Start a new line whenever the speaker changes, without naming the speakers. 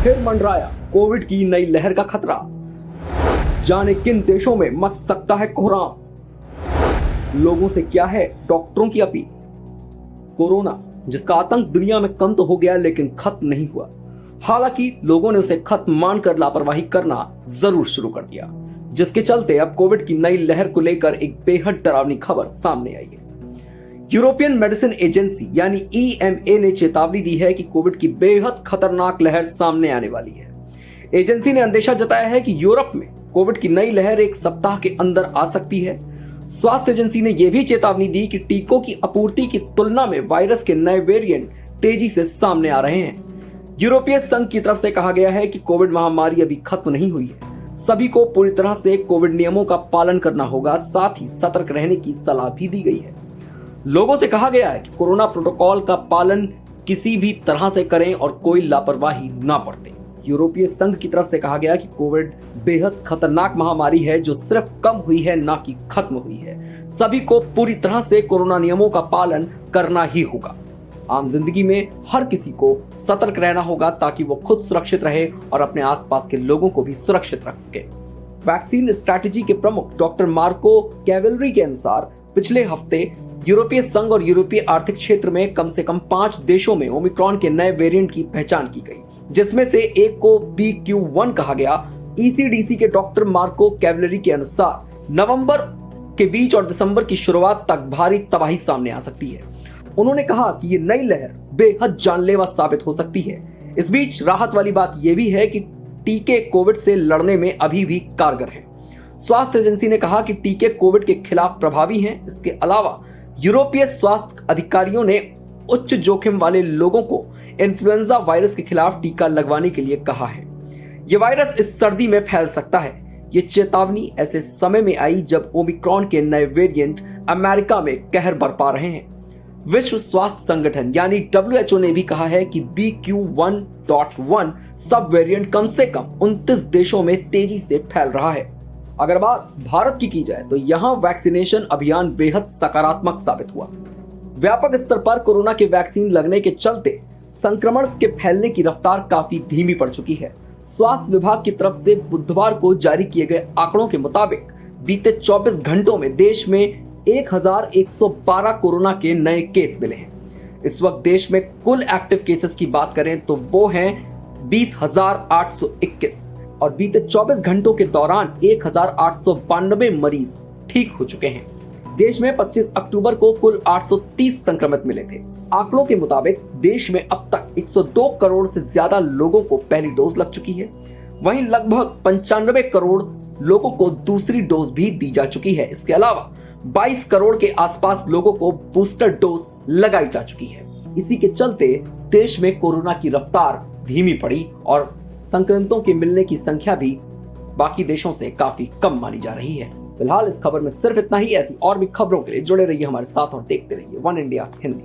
फिर मंडराया कोविड की नई लहर का खतरा। जाने किन देशों में मच सकता है कोहराम। लोगों से क्या है डॉक्टरों की अपील। कोरोना जिसका आतंक दुनिया में कम तो हो गया लेकिन खत्म नहीं हुआ। हालांकि लोगों ने उसे खत्म मानकर लापरवाही करना जरूर शुरू कर दिया, जिसके चलते अब कोविड की नई लहर को लेकर एक बेहद डरावनी खबर सामने आई है। यूरोपियन मेडिसिन एजेंसी यानी EMA ने चेतावनी दी है कि कोविड की बेहद खतरनाक लहर सामने आने वाली है। एजेंसी ने अंदेशा जताया है कि यूरोप में कोविड की नई लहर एक सप्ताह के अंदर आ सकती है। स्वास्थ्य एजेंसी ने यह भी चेतावनी दी कि टीकों की आपूर्ति की तुलना में वायरस के नए वेरिएंट तेजी से सामने आ रहे हैं। यूरोपीय संघ की तरफ से कहा गया है कि कोविड महामारी अभी खत्म नहीं हुई है। सभी को पूरी तरह से कोविड नियमों का पालन करना होगा, साथ ही सतर्क रहने की सलाह भी दी गई है। लोगों से कहा गया है कि कोरोना प्रोटोकॉल का पालन किसी भी तरह से करें और कोई लापरवाही ना बरतें। यूरोपीय संघ की तरफ से कहा गया कि कोविड बेहद खतरनाक महामारी है जो सिर्फ कम हुई है, ना कि खत्म हुई है। सभी को पूरी तरह से कोरोना नियमों का पालन करना ही होगा। आम जिंदगी में हर किसी को सतर्क रहना होगा ताकि वो खुद सुरक्षित रहे और अपने आसपास के लोगों को भी सुरक्षित रख सके। वैक्सीन स्ट्रैटेजी के प्रमुख डॉक्टर मार्को कैवेलरी के अनुसार पिछले हफ्ते यूरोपीय संघ और यूरोपीय आर्थिक क्षेत्र में कम से कम 5 देशों में ओमिक्रॉन के नए वेरिएंट की पहचान की गई, जिसमें से एक को BQ.1 कहा गया। ECDC के डॉक्टर मार्को कैवेलरी के अनुसार नवंबर के बीच और दिसंबर की शुरुआत तक भारी तबाही सामने आ सकती है। उन्होंने कहा कि ये नई लहर बेहद जानलेवा साबित हो सकती है। इस बीच राहत वाली बात यह भी है कि टीके कोविड से लड़ने में अभी भी कारगर हैं। स्वास्थ्य एजेंसी ने कहा कि टीके कोविड के खिलाफ प्रभावी हैं। इसके अलावा यूरोपीय स्वास्थ्य अधिकारियों ने उच्च जोखिम वाले लोगों को इन्फ्लुएंजा वायरस के खिलाफ टीका लगवाने के लिए कहा है। यह वायरस इस सर्दी में फैल सकता है। ये चेतावनी ऐसे समय में आई जब ओमिक्रॉन के नए वेरिएंट अमेरिका में कहर बरपा रहे हैं। विश्व स्वास्थ्य संगठन यानी WHO ने भी कहा है कि BQ.1.1 सब वेरिएंट कम से कम 29 देशों में तेजी से फैल रहा है। अगर बात भारत की जाए तो यहाँ वैक्सीनेशन अभियान बेहद सकारात्मक साबित हुआ। व्यापक स्तर पर कोरोना के वैक्सीन लगने के चलते संक्रमण के फैलने की रफ्तार काफी धीमी पड़ चुकी है। स्वास्थ्य विभाग की तरफ से बुधवार को जारी किए गए आंकड़ों के मुताबिक बीते 24 घंटों में देश में 1112 कोरोना के नए केस मिले हैं। इस वक्त देश में कुल एक्टिव केसेस की बात करें तो वो हैं 20,821 और बीते 24 घंटों के दौरान 1,892 मरीज ठीक हो चुके हैं। देश में 25 अक्टूबर को कुल 830 संक्रमित मिले थे। आंकड़ों के मुताबिक देश में अब तक 102 करोड़ से ज्यादा लोगों को पहली डोज लग चुकी है। वहीं लगभग 95 करोड़ लोगों को दूसरी डोज भी दी जा चुकी है। इसके अलावा 22 करोड़ के आसपास लोगों को बूस्टर डोज लगाई जा चुकी है। इसी के चलते देश में कोरोना की रफ्तार धीमी पड़ी और संक्रमितों के मिलने की संख्या भी बाकी देशों से काफी कम मानी जा रही है। फिलहाल इस खबर में सिर्फ इतना ही। ऐसी और भी खबरों के लिए जुड़े रहिए हमारे साथ और देखते रहिए वन इंडिया हिंदी।